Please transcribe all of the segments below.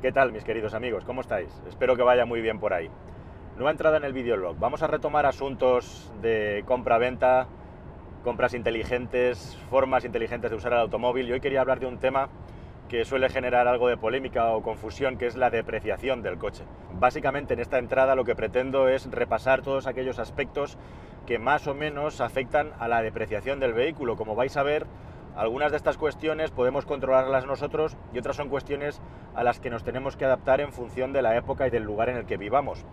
¿Qué tal, mis queridos amigos? ¿Cómo estáis? Espero que vaya muy bien por ahí. Nueva entrada en el videoblog. Vamos a retomar asuntos de compra-venta, compras inteligentes, formas inteligentes de usar el automóvil. Y hoy quería hablar de un tema que suele generar algo de polémica o confusión, que es la depreciación del coche. Básicamente en esta entrada lo que pretendo es repasar todos aquellos aspectos que más o menos afectan a la depreciación del vehículo. Como vais a ver, algunas de estas cuestiones podemos controlarlas nosotros y otras son cuestiones a las que nos tenemos que adaptar en función de la época y del lugar en el que vivamos.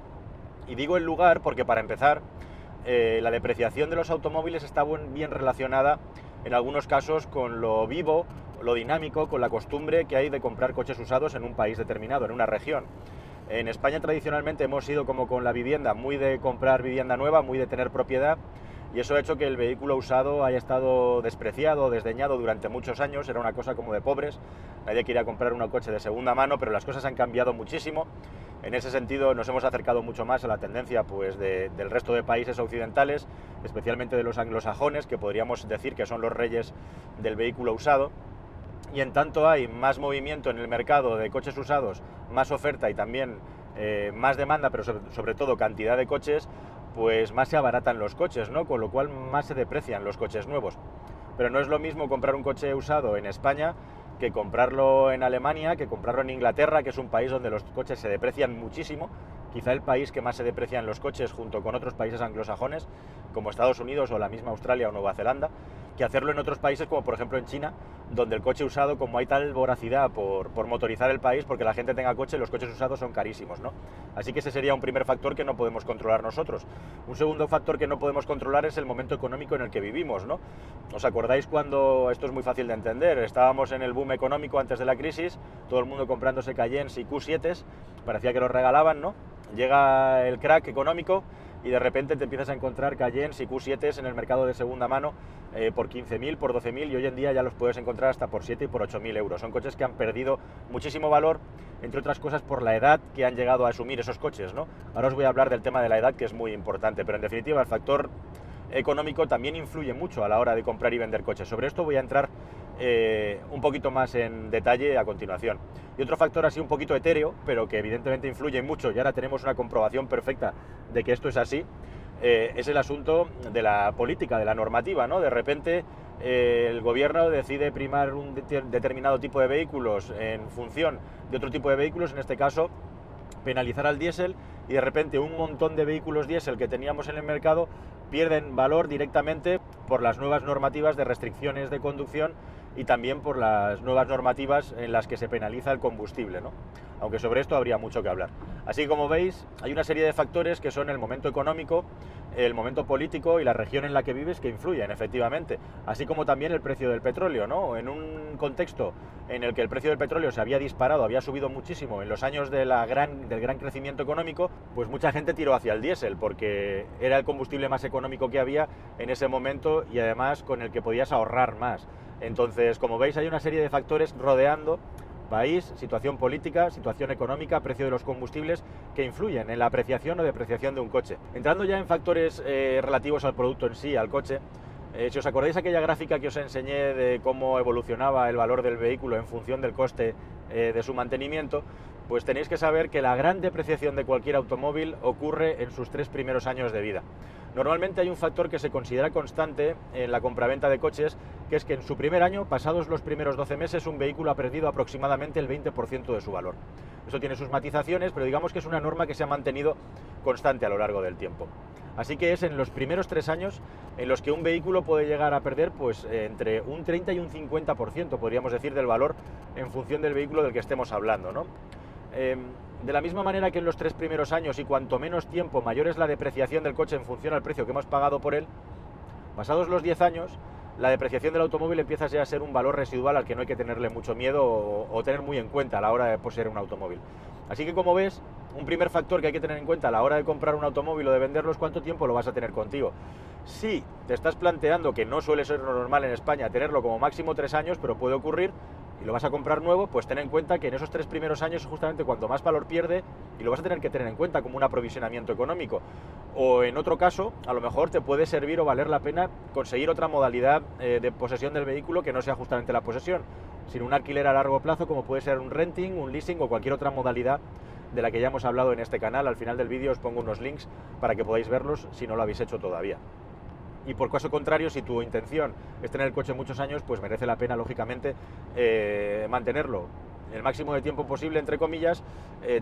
Y digo el lugar porque, para empezar, la depreciación de los automóviles está bien relacionada en algunos casos con lo vivo, lo dinámico, con la costumbre que hay de comprar coches usados en un país determinado, en una región. En España tradicionalmente hemos sido, como con la vivienda, muy de comprar vivienda nueva, muy de tener propiedad, y eso ha hecho que el vehículo usado haya estado despreciado, desdeñado durante muchos años. Era una cosa como de pobres, nadie quería comprar un coche de segunda mano, pero las cosas han cambiado muchísimo. En ese sentido nos hemos acercado mucho más a la tendencia del resto de países occidentales, especialmente de los anglosajones, que podríamos decir que son los reyes del vehículo usado. Y en tanto hay más movimiento en el mercado de coches usados, más oferta y también más demanda, pero sobre todo cantidad de coches, pues más se abaratan los coches, ¿no? Con lo cual más se deprecian los coches nuevos. Pero no es lo mismo comprar un coche usado en España que comprarlo en Alemania, que comprarlo en Inglaterra, que es un país donde los coches se deprecian muchísimo, quizá el país que más se deprecian los coches junto con otros países anglosajones, como Estados Unidos o la misma Australia o Nueva Zelanda, que hacerlo en otros países como por ejemplo en China, donde el coche usado, como hay tal voracidad por motorizar el país, porque la gente tenga coche, los coches usados son carísimos, ¿no? Así que ese sería un primer factor que no podemos controlar nosotros. Un segundo factor que no podemos controlar es el momento económico en el que vivimos, ¿no? ¿Os acordáis cuando, esto es muy fácil de entender, estábamos en el boom económico antes de la crisis, todo el mundo comprándose Cayennes y Q7s, parecía que los regalaban, ¿no? Llega el crack económico y de repente te empiezas a encontrar Cayennes y Q7s en el mercado de segunda mano por 15.000, por 12.000, y hoy en día ya los puedes encontrar hasta por 7 y por 8.000 euros. Son coches que han perdido muchísimo valor, entre otras cosas por la edad que han llegado a asumir esos coches, ¿no? Ahora os voy a hablar del tema de la edad, que es muy importante, pero en definitiva el factor económico también influye mucho a la hora de comprar y vender coches. Sobre esto voy a entrar un poquito más en detalle a continuación. Y otro factor así un poquito etéreo, pero que evidentemente influye mucho, y ahora tenemos una comprobación perfecta de que esto es así, es el asunto de la política, de la normativa, ¿no? De repente el gobierno decide primar un determinado tipo de vehículos en función de otro tipo de vehículos, en este caso penalizar al diésel, y de repente un montón de vehículos diésel que teníamos en el mercado pierden valor directamente por las nuevas normativas de restricciones de conducción y también por las nuevas normativas en las que se penaliza el combustible, ¿no? Aunque sobre esto habría mucho que hablar. Así que, como veis, hay una serie de factores que son el momento económico, el momento político y la región en la que vives que influyen, efectivamente. Así como también el precio del petróleo, ¿no? En un contexto en el que el precio del petróleo se había disparado, había subido muchísimo en los años del gran crecimiento económico, pues mucha gente tiró hacia el diésel porque era el combustible más económico que había en ese momento y además con el que podías ahorrar más. Entonces, como veis, hay una serie de factores rodeando país, situación política, situación económica, precio de los combustibles, que influyen en la apreciación o depreciación de un coche. Entrando ya en factores relativos al producto en sí, al coche, si os acordáis aquella gráfica que os enseñé de cómo evolucionaba el valor del vehículo en función del coste de su mantenimiento, pues tenéis que saber que la gran depreciación de cualquier automóvil ocurre en sus 3 primeros años de vida. Normalmente hay un factor que se considera constante en la compraventa de coches, que es que en su primer año, pasados los primeros 12 meses, un vehículo ha perdido aproximadamente el 20% de su valor. Eso tiene sus matizaciones, pero digamos que es una norma que se ha mantenido constante a lo largo del tiempo. Así que es en los primeros 3 años en los que un vehículo puede llegar a perder pues entre un 30 y un 50%, podríamos decir, del valor en función del vehículo del que estemos hablando, ¿no? De la misma manera que en los 3 primeros años, y cuanto menos tiempo, mayor es la depreciación del coche en función al precio que hemos pagado por él, pasados los 10 años, la depreciación del automóvil empieza ya a ser un valor residual al que no hay que tenerle mucho miedo o tener muy en cuenta a la hora de poseer un automóvil. Así que, como ves, un primer factor que hay que tener en cuenta a la hora de comprar un automóvil o de venderlo es cuánto tiempo lo vas a tener contigo. Si te estás planteando, que no suele ser lo normal en España, tenerlo como máximo 3 años, pero puede ocurrir, y lo vas a comprar nuevo, pues ten en cuenta que en esos 3 primeros años es justamente cuando más valor pierde y lo vas a tener que tener en cuenta como un aprovisionamiento económico. O en otro caso, a lo mejor te puede servir o valer la pena conseguir otra modalidad de posesión del vehículo que no sea justamente la posesión, sino un alquiler a largo plazo, como puede ser un renting, un leasing o cualquier otra modalidad de la que ya hemos hablado en este canal. Al final del vídeo os pongo unos links para que podáis verlos si no lo habéis hecho todavía. Y por caso contrario, si tu intención es tener el coche muchos años, pues merece la pena, lógicamente, mantenerlo el máximo de tiempo posible, entre comillas,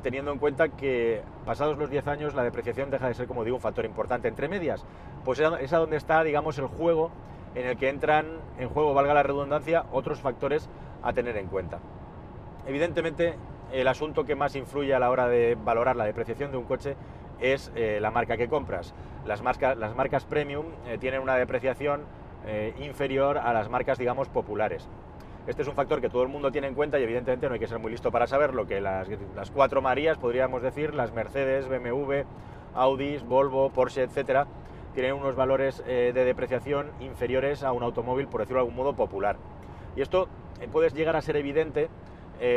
teniendo en cuenta que pasados los 10 años la depreciación deja de ser, como digo, un factor importante. Entre medias, pues es a donde está, digamos, el juego en el que entran en juego, valga la redundancia, otros factores a tener en cuenta. Evidentemente, el asunto que más influye a la hora de valorar la depreciación de un coche es la marca que compras. Las marcas premium tienen una depreciación inferior a las marcas, digamos, populares. Este es un factor que todo el mundo tiene en cuenta y evidentemente no hay que ser muy listo para saberlo, que las 4 Marías, podríamos decir, las Mercedes, BMW, Audi, Volvo, Porsche, etcétera, tienen unos valores de depreciación inferiores a un automóvil, por decirlo de algún modo, popular. Y esto puede llegar a ser evidente,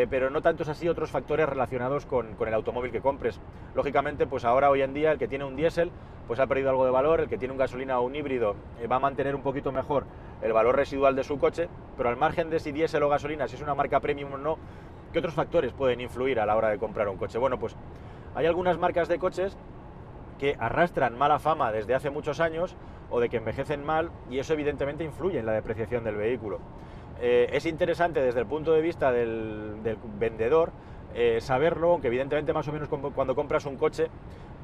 pero no tanto es así otros factores relacionados con el automóvil que compres. Lógicamente, pues ahora, hoy en día, el que tiene un diésel pues ha perdido algo de valor, el que tiene un gasolina o un híbrido va a mantener un poquito mejor el valor residual de su coche, pero al margen de si diésel o gasolina, si es una marca premium o no, ¿qué otros factores pueden influir a la hora de comprar un coche? Bueno, pues hay algunas marcas de coches que arrastran mala fama desde hace muchos años o de que envejecen mal, y eso evidentemente influye en la depreciación del vehículo. Es interesante desde el punto de vista del vendedor saberlo, aunque evidentemente más o menos cuando compras un coche,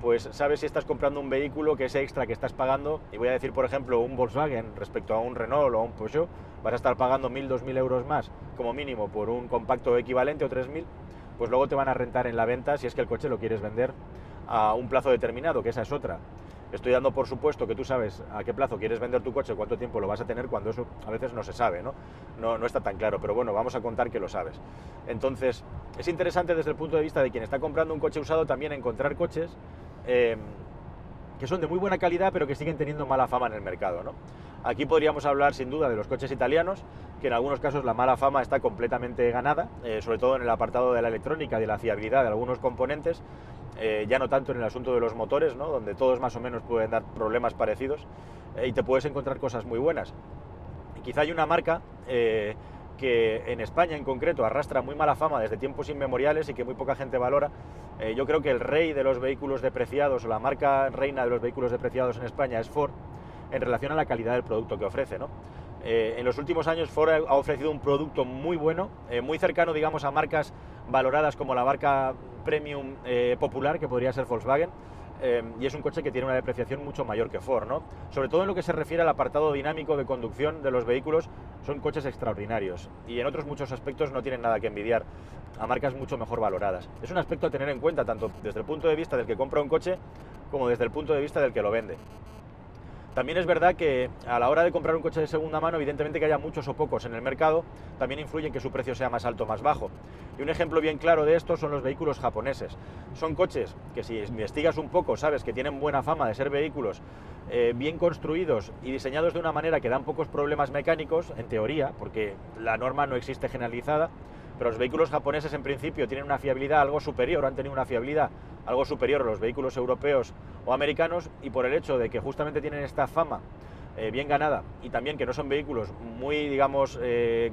pues sabes si estás comprando un vehículo, que ese extra que estás pagando, y voy a decir por ejemplo un Volkswagen respecto a un Renault o a un Peugeot, vas a estar pagando 1.000, 2.000 euros más como mínimo por un compacto equivalente o 3.000, pues luego te van a rentar en la venta si es que el coche lo quieres vender a un plazo determinado, que esa es otra. Estoy dando por supuesto que tú sabes a qué plazo quieres vender tu coche, cuánto tiempo lo vas a tener, cuando eso a veces no se sabe, ¿no? No está tan claro, pero bueno, vamos a contar que lo sabes. Entonces, es interesante desde el punto de vista de quien está comprando un coche usado también encontrar coches que son de muy buena calidad, pero que siguen teniendo mala fama en el mercado, ¿no? Aquí podríamos hablar sin duda de los coches italianos, que en algunos casos la mala fama está completamente ganada, sobre todo en el apartado de la electrónica y de la fiabilidad de algunos componentes, ya no tanto en el asunto de los motores, ¿no? Donde todos más o menos pueden dar problemas parecidos, y te puedes encontrar cosas muy buenas. Y quizá hay una marca que en España en concreto arrastra muy mala fama desde tiempos inmemoriales y que muy poca gente valora. Yo creo que el rey de los vehículos depreciados, o la marca reina de los vehículos depreciados en España, es Ford, en relación a la calidad del producto que ofrece, ¿no? En los últimos años Ford ha ofrecido un producto muy bueno, muy cercano, digamos, a marcas valoradas como la marca premium popular, que podría ser Volkswagen, y es un coche que tiene una depreciación mucho mayor que Ford, ¿no? Sobre todo en lo que se refiere al apartado dinámico de conducción de los vehículos, son coches extraordinarios, y en otros muchos aspectos no tienen nada que envidiar a marcas mucho mejor valoradas. Es un aspecto a tener en cuenta, tanto desde el punto de vista del que compra un coche, como desde el punto de vista del que lo vende. También es verdad que a la hora de comprar un coche de segunda mano, evidentemente que haya muchos o pocos en el mercado, también influye en que su precio sea más alto o más bajo. Y un ejemplo bien claro de esto son los vehículos japoneses. Son coches que, si investigas un poco, sabes que tienen buena fama de ser vehículos bien construidos y diseñados de una manera que dan pocos problemas mecánicos, en teoría, porque la norma no existe generalizada, pero los vehículos japoneses en principio tienen una fiabilidad algo superior, han tenido una fiabilidad algo superior a los vehículos europeos o americanos, y por el hecho de que justamente tienen esta fama bien ganada, y también que no son vehículos muy, digamos,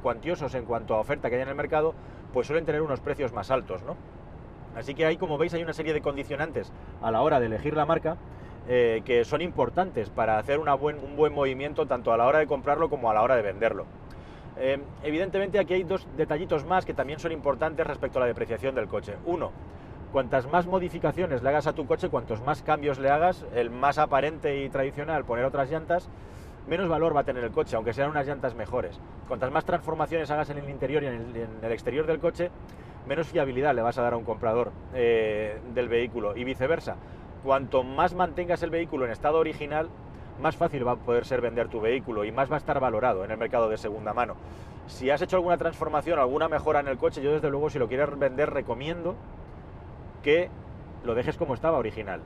cuantiosos en cuanto a oferta que hay en el mercado, pues suelen tener unos precios más altos, ¿no? Así que ahí, como veis, hay una serie de condicionantes a la hora de elegir la marca que son importantes para hacer un buen movimiento, tanto a la hora de comprarlo como a la hora de venderlo. Evidentemente aquí hay dos detallitos más que también son importantes respecto a la depreciación del coche. Uno, cuantas más modificaciones le hagas a tu coche, cuantos más cambios le hagas, el más aparente y tradicional, poner otras llantas, menos valor va a tener el coche, aunque sean unas llantas mejores. Cuantas más transformaciones hagas en el interior y en el exterior del coche, menos fiabilidad le vas a dar a un comprador del vehículo, y viceversa. Cuanto más mantengas el vehículo en estado original, más fácil va a poder ser vender tu vehículo y más va a estar valorado en el mercado de segunda mano. Si has hecho alguna transformación, alguna mejora en el coche, yo desde luego, si lo quieres vender, recomiendo que lo dejes como estaba original.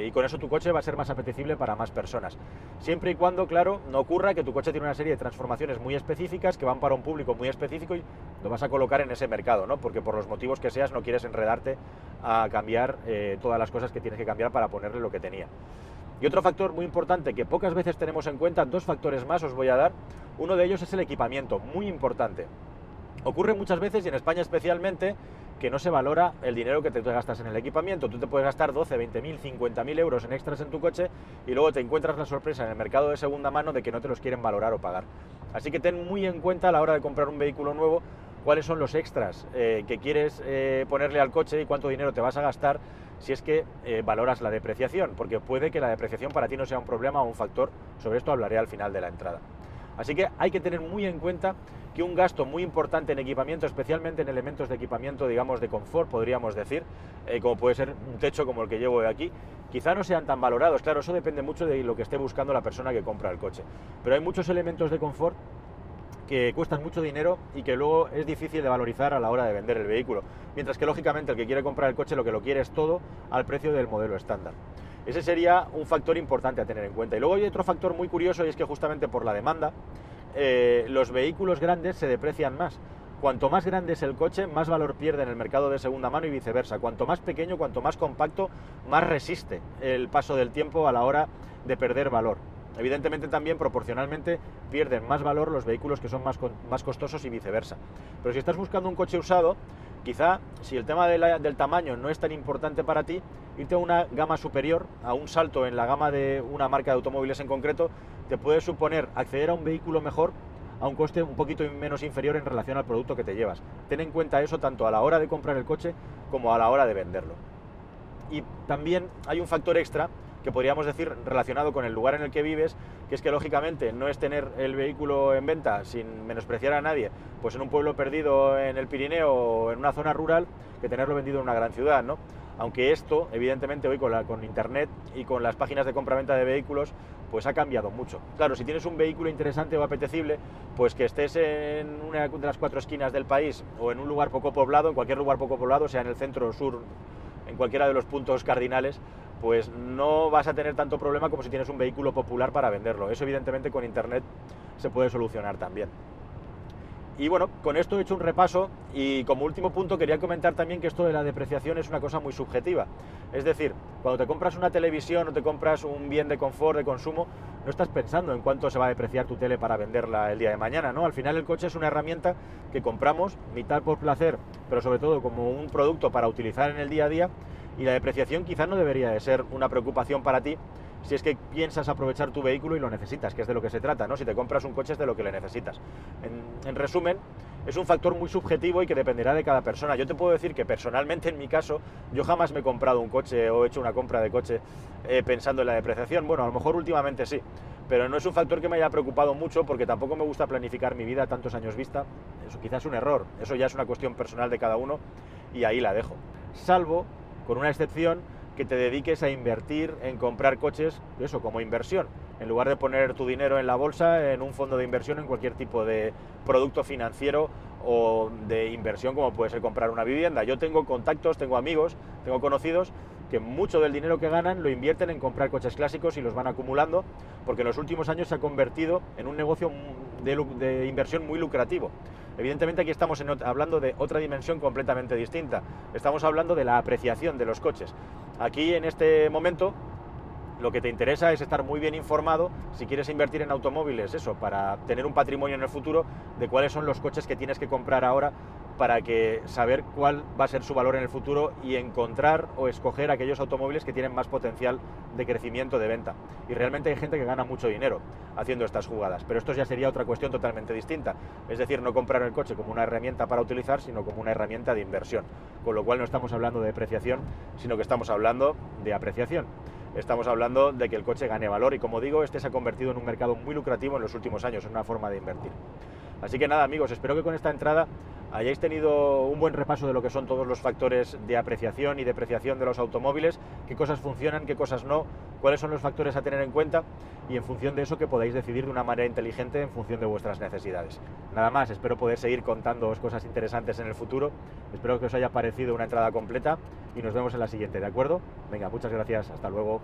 Y con eso tu coche va a ser más apetecible para más personas. Siempre y cuando, claro, no ocurra que tu coche tiene una serie de transformaciones muy específicas que van para un público muy específico y lo vas a colocar en ese mercado, ¿no? Porque por los motivos que seas no quieres enredarte a cambiar todas las cosas que tienes que cambiar para ponerle lo que tenía. Y otro factor muy importante que pocas veces tenemos en cuenta, 2 factores más os voy a dar. Uno de ellos es el equipamiento, muy importante. Ocurre muchas veces, y en España especialmente, que no se valora el dinero que te gastas en el equipamiento. Tú te puedes gastar 12, 20.000, 50.000 euros en extras en tu coche y luego te encuentras la sorpresa en el mercado de segunda mano de que no te los quieren valorar o pagar. Así que ten muy en cuenta a la hora de comprar un vehículo nuevo cuáles son los extras que quieres ponerle al coche y cuánto dinero te vas a gastar si es que valoras la depreciación, porque puede que la depreciación para ti no sea un problema o un factor. Sobre esto hablaré al final de la entrada. Así que hay que tener muy en cuenta que un gasto muy importante en equipamiento, especialmente en elementos de equipamiento, digamos, de confort, podríamos decir, como puede ser un techo como el que llevo aquí, quizá no sean tan valorados. Claro, eso depende mucho de lo que esté buscando la persona que compra el coche. Pero hay muchos elementos de confort que cuestan mucho dinero y que luego es difícil de valorizar a la hora de vender el vehículo. Mientras que, lógicamente, el que quiere comprar el coche lo que lo quiere es todo al precio del modelo estándar. Ese sería un factor importante a tener en cuenta. Y luego hay otro factor muy curioso y es que justamente por la demanda, los vehículos grandes se deprecian más. Cuanto más grande es el coche, más valor pierde en el mercado de segunda mano y viceversa. Cuanto más pequeño, cuanto más compacto, más resiste el paso del tiempo a la hora de perder valor. Evidentemente también proporcionalmente pierden más valor los vehículos que son más costosos y viceversa. Pero si estás buscando un coche usado, quizá si el tema del tamaño no es tan importante para ti, irte a una gama superior, a un salto en la gama de una marca de automóviles en concreto, te puede suponer acceder a un vehículo mejor a un coste un poquito menos inferior en relación al producto que te llevas. Ten en cuenta eso tanto a la hora de comprar el coche como a la hora de venderlo. Y también hay un factor extra que podríamos decir relacionado con el lugar en el que vives, que es que lógicamente no es tener el vehículo en venta sin menospreciar a nadie, pues en un pueblo perdido en el Pirineo o en una zona rural, que tenerlo vendido en una gran ciudad, ¿no? Aunque esto, evidentemente, hoy con internet y con las páginas de compra-venta de vehículos, pues ha cambiado mucho. Claro, si tienes un vehículo interesante o apetecible, pues que estés en una de las 4 esquinas del país o en un lugar poco poblado, en cualquier lugar poco poblado, sea en el centro o sur, en cualquiera de los puntos cardinales, pues no vas a tener tanto problema como si tienes un vehículo popular para venderlo. Eso evidentemente con internet se puede solucionar también. Y bueno, con esto he hecho un repaso y como último punto quería comentar también que esto de la depreciación es una cosa muy subjetiva. Es decir, cuando te compras una televisión o te compras un bien de confort, de consumo, no estás pensando en cuánto se va a depreciar tu tele para venderla el día de mañana, ¿no? Al final el coche es una herramienta que compramos mitad por placer, pero sobre todo como un producto para utilizar en el día a día, y la depreciación quizás no debería de ser una preocupación para ti si es que piensas aprovechar tu vehículo y lo necesitas, que es de lo que se trata, ¿no? Si te compras un coche es de lo que le necesitas. En resumen, es un factor muy subjetivo y que dependerá de cada persona. Yo te puedo decir que personalmente, en mi caso, yo jamás me he comprado un coche o he hecho una compra de coche pensando en la depreciación. Bueno, a lo mejor últimamente sí, pero no es un factor que me haya preocupado mucho porque tampoco me gusta planificar mi vida a tantos años vista. Eso quizás es un error, eso ya es una cuestión personal de cada uno y ahí la dejo. Salvo, con una excepción, que te dediques a invertir en comprar coches, eso, como inversión, en lugar de poner tu dinero en la bolsa, en un fondo de inversión, en cualquier tipo de producto financiero o de inversión, como puede ser comprar una vivienda. Yo tengo contactos, tengo amigos, tengo conocidos que mucho del dinero que ganan lo invierten en comprar coches clásicos y los van acumulando, porque en los últimos años se ha convertido en un negocio de inversión muy lucrativo. Evidentemente aquí estamos hablando de otra dimensión completamente distinta. Estamos hablando de la apreciación de los coches. Aquí en este momento lo que te interesa es estar muy bien informado si quieres invertir en automóviles, eso, para tener un patrimonio en el futuro de cuáles son los coches que tienes que comprar ahora para que saber cuál va a ser su valor en el futuro y encontrar o escoger aquellos automóviles que tienen más potencial de crecimiento de venta. Y realmente hay gente que gana mucho dinero haciendo estas jugadas, pero esto ya sería otra cuestión totalmente distinta. Es decir, no comprar el coche como una herramienta para utilizar, sino como una herramienta de inversión. Con lo cual no estamos hablando de depreciación, sino que estamos hablando de apreciación. Estamos hablando de que el coche gane valor y, como digo, este se ha convertido en un mercado muy lucrativo en los últimos años, en una forma de invertir. Así que nada, amigos, espero que con esta entrada hayáis tenido un buen repaso de lo que son todos los factores de apreciación y depreciación de los automóviles, qué cosas funcionan, qué cosas no, cuáles son los factores a tener en cuenta y en función de eso que podáis decidir de una manera inteligente en función de vuestras necesidades. Nada más, espero poder seguir contándoos cosas interesantes en el futuro, espero que os haya parecido una entrada completa y nos vemos en la siguiente, ¿de acuerdo? Venga, muchas gracias, hasta luego.